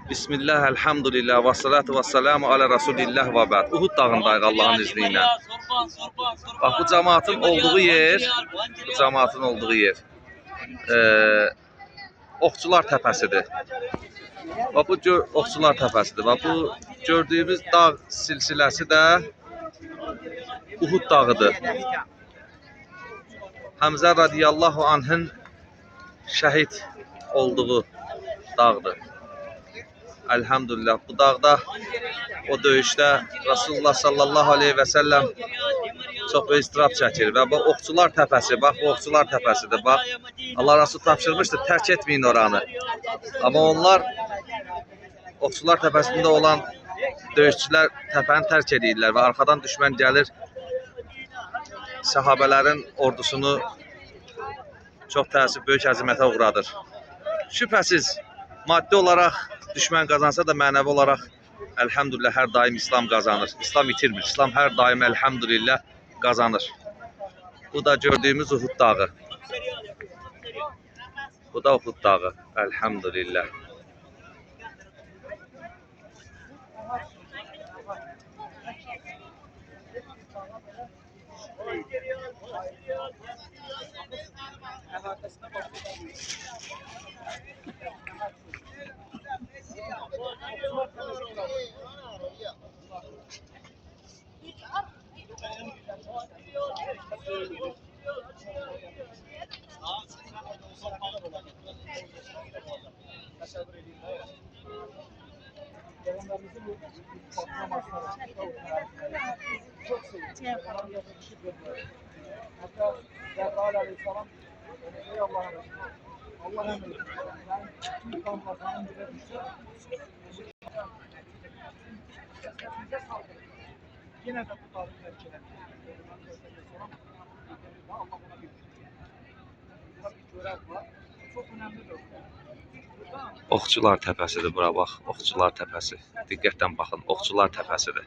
Bismillah, elhamdülillah, və salatu və salamu alə Rasulillah və bəd. Uhud dağındayıq Allahın izni ilə. Bax, bu cəmaatın olduğu yer, Oxçular təpəsidir. Bax, bu Oxçular təpəsidir. Bax, bu gördüyümüz dağ silsiləsi də Uhud dağıdır. Həmzə radiyallahu anhın şəhid olduğu dağdır. Elhamdülillah, bu dağda, o döyüşdə Rasulullah sallallahu aleyhi və səlləm çox böyük istirab çəkir. Və bu Oxçular təpəsi, bax, bu Oxçular təpəsidir. Bax, Allah Rasul tapşırmışdır, tərk etməyin oranı. Amma onlar Oxçular təpəsində olan döyüşçülər təpəni tərk edirlər və arxadan düşmən gəlir, səhabələrin ordusunu çox təəssüf, böyük əzimətə uğradır. Şübhəsiz, maddi olaraq düşmən qazansa da mənəvi olaraq elhamdülillah hər daim İslam qazanır. İslam itirmir. İslam hər daim elhamdülillah qazanır. Bu da gördüyümüz Uhud dağı. Bu da Uhud dağı. Elhamdülillah. Yine de bu tarih terk Oxçular təpəsidir bura, bax. Oxçular təpəsi. Diqqətlə baxın, Oxçular təpəsidir.